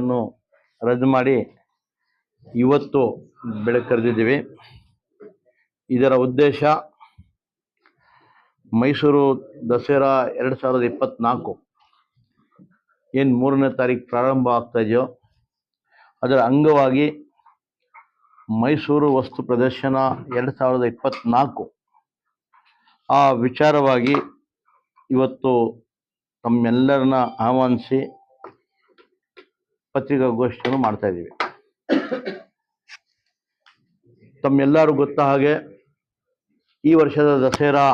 ಅನ್ನು ರದ್ದು ಮಾಡಿ ಇವತ್ತು ಬೆಳಗ್ಗೆ ಕರೆದಿದ್ದೀವಿ. ಇದರ ಉದ್ದೇಶ ಮೈಸೂರು ದಸರಾ 2024 ಏನು 3ನೇ ತಾರೀಕು ಪ್ರಾರಂಭ ಆಗ್ತಾ ಇದೆಯೋ ಅದರ ಅಂಗವಾಗಿ ಮೈಸೂರು ವಸ್ತು ಪ್ರದರ್ಶನ 2024 ಆ ವಿಚಾರವಾಗಿ ಇವತ್ತು ತಮ್ಮೆಲ್ಲರನ್ನ ಆಹ್ವಾನಿಸಿ ಪತ್ರಿಕಾಗೋಷ್ಠಿಯನ್ನು ಮಾಡ್ತಾ ಇದ್ದೀವಿ. ತಮ್ಮೆಲ್ಲರೂ ಗೊತ್ತ ಹಾಗೆ ಈ ವರ್ಷದ ದಸರಾ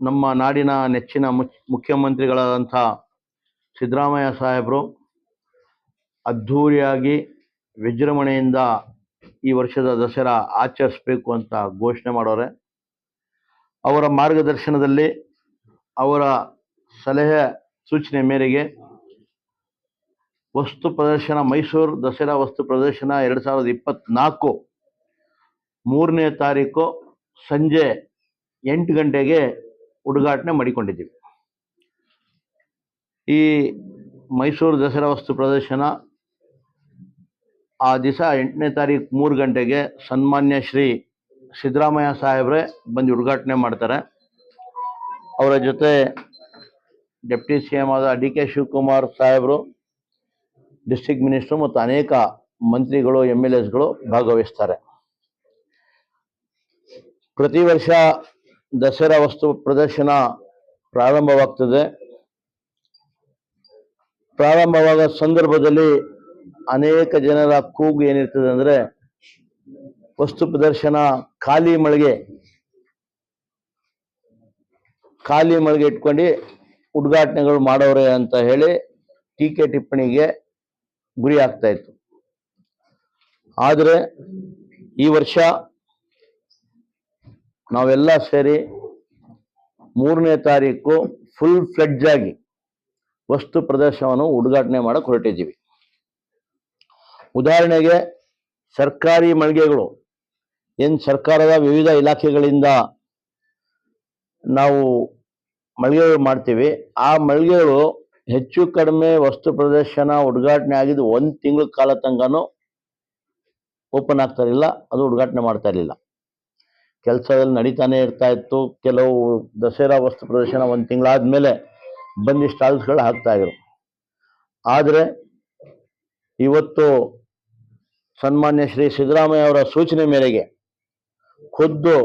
ನಮ್ಮ ನಾಡಿನ ನೆಚ್ಚಿನ ಮುಖ್ಯಮಂತ್ರಿಗಳಾದಂಥ ಸಿದ್ದರಾಮಯ್ಯ ಸಾಹೇಬರು ಅದ್ಧೂರಿಯಾಗಿ ವಿಜೃಂಭಣೆಯಿಂದ ಈ ವರ್ಷದ ದಸರಾ ಆಚರಿಸಬೇಕು ಅಂತ ಘೋಷಣೆ ಮಾಡೋರೆ. ಅವರ ಮಾರ್ಗದರ್ಶನದಲ್ಲಿ ಅವರ ಸಲಹೆ ಸೂಚನೆ ಮೇರೆಗೆ ವಸ್ತು ಪ್ರದರ್ಶನ ಮೈಸೂರು ದಸರಾ ವಸ್ತು ಪ್ರದರ್ಶನ 2024 3ನೇ ತಾರೀಕು ಸಂಜೆ 8 ಗಂಟೆಗೆ ಉದ್ಘಾಟನೆ ಮಾಡಿಕೊಂಡಿದ್ದೀವಿ. ಈ ಮೈಸೂರು ದಸರಾ ವಸ್ತು ಪ್ರದರ್ಶನ ಆ ದಿವಸ 8ನೇ ತಾರೀಕು 3 ಗಂಟೆಗೆ ಸನ್ಮಾನ್ಯ ಶ್ರೀ ಸಿದ್ದರಾಮಯ್ಯ ಸಾಹೇಬ್ರೆ ಬಂದು ಉದ್ಘಾಟನೆ ಮಾಡ್ತಾರೆ. ಅವರ ಜೊತೆ ಡೆಪ್ಟಿ CM ಆದ DK ಶಿವಕುಮಾರ್ ಸಾಹೇಬರು, ಡಿಸ್ಟ್ರಿಕ್ಟ್ ಮಿನಿಸ್ಟರ್ ಮತ್ತು ಅನೇಕ ಮಂತ್ರಿಗಳು MLAsಗಳು ಭಾಗವಹಿಸ್ತಾರೆ. ಪ್ರತಿ ವರ್ಷ ದಸರಾ ವಸ್ತು ಪ್ರದರ್ಶನ ಪ್ರಾರಂಭವಾಗ್ತದೆ. ಪ್ರಾರಂಭವಾದ ಸಂದರ್ಭದಲ್ಲಿ ಅನೇಕ ಜನರ ಕೂಗು ಏನಿರ್ತದೆ ಅಂದರೆ, ವಸ್ತು ಪ್ರದರ್ಶನ ಖಾಲಿ ಮಳಿಗೆ ಇಟ್ಕೊಂಡು ಉದ್ಘಾಟನೆಗಳು ಮಾಡೋರೆ ಅಂತ ಹೇಳಿ ಟೀಕೆ ಟಿಪ್ಪಣಿಗೆ ಗುರಿ ಆಗ್ತಾ ಇತ್ತು. ಆದರೆ ಈ ವರ್ಷ ನಾವೆಲ್ಲ ಸೇರಿ 3ನೇ ತಾರೀಕು ಫುಲ್ ಫ್ಲೆಡ್ಜ್ ಆಗಿ ವಸ್ತು ಪ್ರದರ್ಶನವನ್ನು ಉದ್ಘಾಟನೆ ಮಾಡಕ್ಕೆ ಹೊರಟಿದ್ದೀವಿ. ಉದಾಹರಣೆಗೆ ಸರ್ಕಾರಿ ಮಳಿಗೆಗಳು ಏನು ಸರ್ಕಾರದ ವಿವಿಧ ಇಲಾಖೆಗಳಿಂದ ನಾವು ಮಳಿಗೆಗಳು ಮಾಡ್ತೀವಿ, ಆ ಮಳಿಗೆಗಳು ಹೆಚ್ಚು ಕಡಿಮೆ ವಸ್ತು ಪ್ರದರ್ಶನ ಉದ್ಘಾಟನೆ ಆಗಿದ್ದು 1 ತಿಂಗಳ ಕಾಲ ತನಕನೂ ಓಪನ್ ಆಗ್ತಾ ಇರಲಿಲ್ಲ, ಅದು ಉದ್ಘಾಟನೆ ಮಾಡ್ತಾ ಇರಲಿಲ್ಲ. ಕೆಲಸದಲ್ಲಿ ನಡೀತಾನೆ ಇರ್ತಾ ಇತ್ತು. ಕೆಲವು ದಸರಾ ವಸ್ತು ಪ್ರದರ್ಶನ 1 ತಿಂಗಳಾದ್ಮೇಲೆ ಬಂದು ಸ್ಟಾಲ್ಸ್ಗಳು ಹಾಕ್ತಾ ಇದ್ರು. ಆದರೆ ಇವತ್ತು ಸನ್ಮಾನ್ಯ ಶ್ರೀ ಸಿದ್ದರಾಮಯ್ಯ ಅವರ ಸೂಚನೆ ಮೇರೆಗೆ ಖುದ್ದು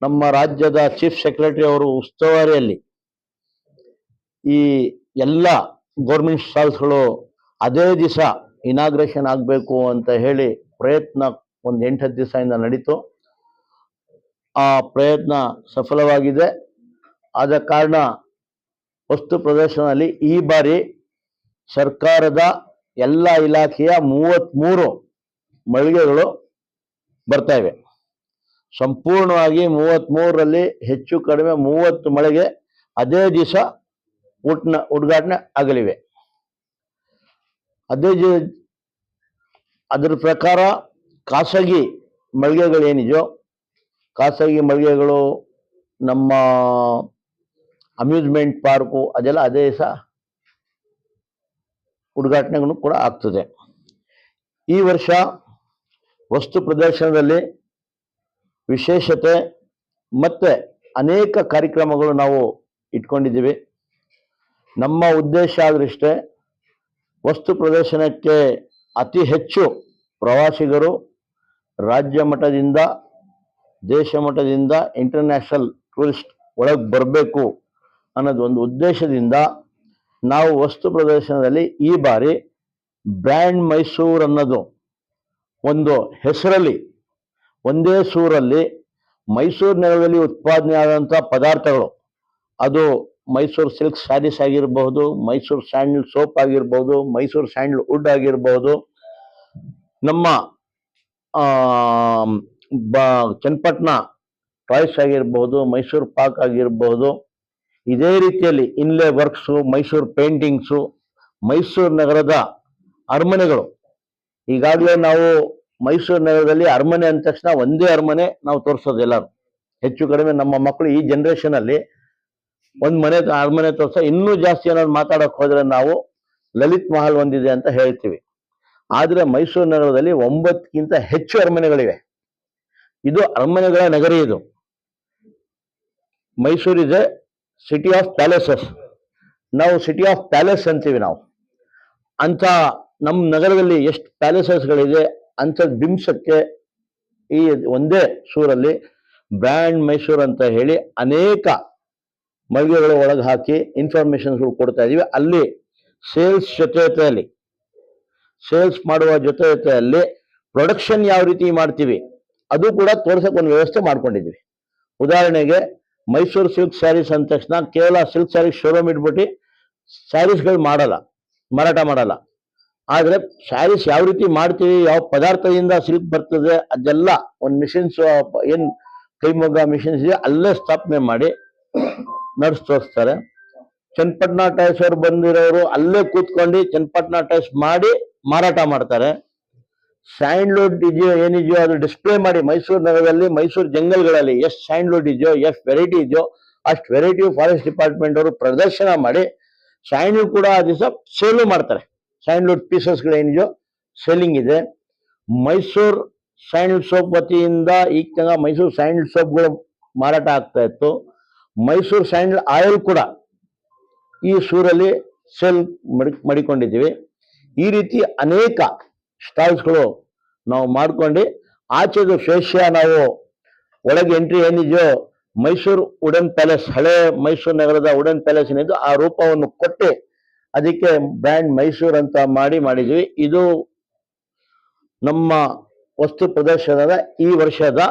ನಮ್ಮ ರಾಜ್ಯದ ಚೀಫ್ ಸೆಕ್ರೆಟರಿ ಅವರು ಉಸ್ತುವಾರಿಯಲ್ಲಿ ಈ ಎಲ್ಲ ಗೌರ್ಮೆಂಟ್ ಸ್ಟಾಲ್ಸ್ಗಳು ಅದೇ ದಿವಸ ಇನಾಗ್ರೇಷನ್ ಆಗಬೇಕು ಅಂತ ಹೇಳಿ ಪ್ರಯತ್ನ ಒಂದು 8-10 ದಿವಸದಿಂದ ನಡೀತು. ಆ ಪ್ರಯತ್ನ ಸಫಲವಾಗಿದೆ. ಆದ ಕಾರಣ ವಸ್ತು ಪ್ರದರ್ಶನದಲ್ಲಿ ಈ ಬಾರಿ ಸರ್ಕಾರದ ಎಲ್ಲ ಇಲಾಖೆಯ 33 ಮಳಿಗೆಗಳು ಬರ್ತಾ ಇವೆ. ಸಂಪೂರ್ಣವಾಗಿ 33ರಲ್ಲಿ ಹೆಚ್ಚು ಕಡಿಮೆ 30 ಮಳಿಗೆ ಅದೇ ದಿವಸ ಉದ್ಘಾಟನೆ ಆಗಲಿವೆ. ಅದರ ಪ್ರಕಾರ ಖಾಸಗಿ ಮಳಿಗೆಗಳೇನಿದೆಯೋ, ಖಾಸಗಿ ಮಳಿಗೆಗಳು ನಮ್ಮ ಅಮ್ಯೂಸ್ಮೆಂಟ್ ಪಾರ್ಕು ಅದೆಲ್ಲ ಅದೇ ದಿವಸ ಉದ್ಘಾಟನೆಗಳು ಕೂಡ ಆಗ್ತದೆ. ಈ ವರ್ಷ ವಸ್ತು ಪ್ರದರ್ಶನದಲ್ಲಿ ವಿಶೇಷತೆ ಮತ್ತೆ ಅನೇಕ ಕಾರ್ಯಕ್ರಮಗಳು ನಾವು ಇಟ್ಕೊಂಡಿದ್ದೀವಿ. ನಮ್ಮ ಉದ್ದೇಶ ಆದ್ರಿಷ್ಟೇ, ವಸ್ತು ಪ್ರದರ್ಶನಕ್ಕೆ ಅತಿ ಹೆಚ್ಚು ಪ್ರವಾಸಿಗರು ರಾಜ್ಯ ಮಟ್ಟದಿಂದ ದೇಶ ಮಟ್ಟದಿಂದ ಇಂಟರ್ನ್ಯಾಷನಲ್ ಟೂರಿಸ್ಟ್ ಒಳಗೆ ಬರಬೇಕು ಅನ್ನೋದು ಒಂದು ಉದ್ದೇಶದಿಂದ ನಾವು ವಸ್ತು ಪ್ರದರ್ಶನದಲ್ಲಿ ಈ ಬಾರಿ ಬ್ರ್ಯಾಂಡ್ ಮೈಸೂರು ಅನ್ನೋದು ಒಂದು ಹೆಸರಲ್ಲಿ, ಒಂದೇ ಸೂರಲ್ಲಿ ಮೈಸೂರು ನೆಲದಲ್ಲಿ ಉತ್ಪಾದನೆ ಆದಂಥ ಪದಾರ್ಥಗಳು, ಅದು ಮೈಸೂರು ಸಿಲ್ಕ್ ಸ್ಯಾರೀಸ್ ಆಗಿರಬಹುದು, ಮೈಸೂರು ಸ್ಯಾಂಡಲ್ ಸೋಪ್ ಆಗಿರ್ಬೋದು, ಮೈಸೂರು ಸ್ಯಾಂಡಲ್ ವುಡ್ ಆಗಿರ್ಬೋದು, ನಮ್ಮ ಚನ್ನಪಟ್ಟಣ ಟಾಯ್ಸ್ ಆಗಿರ್ಬೋದು, ಮೈಸೂರು ಪಾಕ್ ಆಗಿರ್ಬೋದು, ಇದೇ ರೀತಿಯಲ್ಲಿ ಇನ್ಲೇ ವರ್ಕ್ಸು, ಮೈಸೂರು ಪೇಂಟಿಂಗ್ಸು, ಮೈಸೂರು ನಗರದ ಅರಮನೆಗಳು. ಈಗಾಗಲೇ ನಾವು ಮೈಸೂರು ನಗರದಲ್ಲಿ ಅರಮನೆ ಅಂದ ತಕ್ಷಣ ಒಂದೇ ಅರಮನೆ ನಾವು ತೋರಿಸೋದು ಎಲ್ಲರೂ. ಹೆಚ್ಚು ಕಡಿಮೆ ನಮ್ಮ ಮಕ್ಕಳು ಈ ಜನರೇಷನ್ ಅಲ್ಲಿ ಒಂದು ಅರಮನೆ ತೋರಿಸ, ಇನ್ನೂ ಜಾಸ್ತಿ ಏನಾದ್ರು ಮಾತಾಡೋಕೆ ಹೋದ್ರೆ ನಾವು ಲಲಿತ್ ಮಹಲ್ ಒಂದಿದೆ ಅಂತ ಹೇಳ್ತೀವಿ. ಆದ್ರೆ ಮೈಸೂರು ನಗರದಲ್ಲಿ 9ಕ್ಕಿಂತ ಹೆಚ್ಚು ಅರಮನೆಗಳಿವೆ. ಇದು ಅರಮನೆಗಳ ನಗರಿ. ಇದು Mysuru is A city of palaces. ನಾವು ಸಿಟಿ ಆಫ್ ಪ್ಯಾಲೇಸ್ ಅಂತೀವಿ ನಾವು. ಅಂತ ನಮ್ಮ ನಗರದಲ್ಲಿ ಎಷ್ಟು ಪ್ಯಾಲೇಸಸ್ಗಳಿದೆ ಅಂತ ಬಿಂಬಿಸಕ್ಕೆ ಈ ಒಂದೇ ಸೂರಲ್ಲಿ ಬ್ರ್ಯಾಂಡ್ ಮೈಸೂರು ಅಂತ ಹೇಳಿ ಅನೇಕ ಮಳಿಗೆಗಳ ಒಳಗೆ ಹಾಕಿ ಇನ್ಫಾರ್ಮೇಶನ್ಸ್ಗಳು ಕೊಡ್ತಾ ಇದೀವಿ. ಅಲ್ಲಿ ಸೇಲ್ಸ್ ಮಾಡುವ ಜೊತೆಯಲ್ಲಿ ಪ್ರೊಡಕ್ಷನ್ ಯಾವ ರೀತಿ ಮಾಡ್ತೀವಿ ಅದು ಕೂಡ ತೋರ್ಸಕ್ಕೆ ಒಂದು ವ್ಯವಸ್ಥೆ ಮಾಡ್ಕೊಂಡಿದ್ವಿ. ಉದಾಹರಣೆಗೆ ಮೈಸೂರು ಸಿಲ್ಕ್ ಸ್ಯಾರೀಸ್ ಅಂದ ತಕ್ಷಣ ಕೇವಲ ಸಿಲ್ಕ್ ಸ್ಯಾರೀಸ್ ಶೋರೂಮ್ ಇಟ್ಬಿಟ್ಟು ಸ್ಯಾರೀಸ್ಗಳು ಮಾರಾಟ ಮಾಡಲ್ಲ. ಆದ್ರೆ ಸ್ಯಾರೀಸ್ ಯಾವ ರೀತಿ ಮಾಡ್ತೀವಿ, ಯಾವ ಪದಾರ್ಥದಿಂದ ಸಿಲ್ಕ್ ಬರ್ತದೆ ಅದೆಲ್ಲ ಒಂದು ಮಿಷಿನ್ಸ್ ಏನ್ ಕೈಮಗ್ಗ ಮಿಷಿನ್ಸ್ ಇದೆ ಅಲ್ಲೇ ಸ್ಥಾಪನೆ ಮಾಡಿ ತೋರಿಸ್ತಾರೆ. ಚನ್ನಪಟ್ಟಣ ಟೈಲ್ಸ್ ಅವರು ಬಂದಿರೋರು ಅಲ್ಲೇ ಕೂತ್ಕೊಂಡು ಚನ್ನಪಟ್ಟಣ ಟೈಲ್ಸ್ ಮಾಡಿ ಮಾರಾಟ ಮಾಡ್ತಾರೆ. ಸ್ಯಾಂಡ್ಲುಡ್ ಇದೆಯೋ ಏನಿದೆಯೋ ಅದು ಡಿಸ್ಪ್ಲೇ ಮಾಡಿ ಮೈಸೂರು ನಗರದಲ್ಲಿ ಮೈಸೂರು ಜಂಗಲ್ಗಳಲ್ಲಿ ಎಷ್ಟು ಸ್ಯಾಂಡ್ಲುಡ್ ಇದೆಯೋ ಎಷ್ಟು ವೆರೈಟಿ ಇದೆಯೋ ಅಷ್ಟು ವೆರೈಟಿ ಫಾರೆಸ್ಟ್ ಡಿಪಾರ್ಟ್ಮೆಂಟ್ ಅವರು ಪ್ರದರ್ಶನ ಮಾಡಿ ಸ್ಯಾಂಡ್ಲುಡ್ ಕೂಡ ಆ ದಿವಸ ಸೇಲು ಮಾಡ್ತಾರೆ. ಸ್ಯಾಂಡ್ಲುಡ್ ಪೀಸಸ್ಗಳು ಏನಿದೆಯೋ ಸೇಲಿಂಗ್ ಇದೆ. ಮೈಸೂರು ಸ್ಯಾಂಡಲ್ ಸೋಪ್ ವತಿಯಿಂದ ಈಗ ತನಕ ಮೈಸೂರು ಸ್ಯಾಂಡಲ್ ಸೋಪ್ಗಳು ಮಾರಾಟ ಆಗ್ತಾ ಇತ್ತು. ಮೈಸೂರು ಸ್ಯಾಂಡಲ್ ಆಯಿಲ್ ಕೂಡ ಈ ಸೂರಲ್ಲಿ ಸೇಲ್ ಮಾಡಿಕೊಂಡಿದ್ದೀವಿ. ಈ ರೀತಿ ಅನೇಕ ಸ್ಟಾಲ್ಸ್ಗಳು ನಾವು ಮಾಡ್ಕೊಂಡು ಆಚೆದು ಫೇಶಿಯಾ ನಾವು ಒಳಗೆ ಎಂಟ್ರಿ ಏನಿದೆಯೋ ಮೈಸೂರು ವುಡನ್ ಪ್ಯಾಲೇಸ್, ಹಳೆ ಮೈಸೂರು ನಗರದ ವುಡನ್ ಪ್ಯಾಲೇಸ್ ಏನಿದ್ದು ಆ ರೂಪವನ್ನು ಕೊಟ್ಟು ಅದಕ್ಕೆ ಬ್ರ್ಯಾಂಡ್ ಮೈಸೂರು ಅಂತ ಮಾಡಿದ್ವಿ. ಇದು ನಮ್ಮ ವಸ್ತು ಪ್ರದರ್ಶನದ ಈ ವರ್ಷದ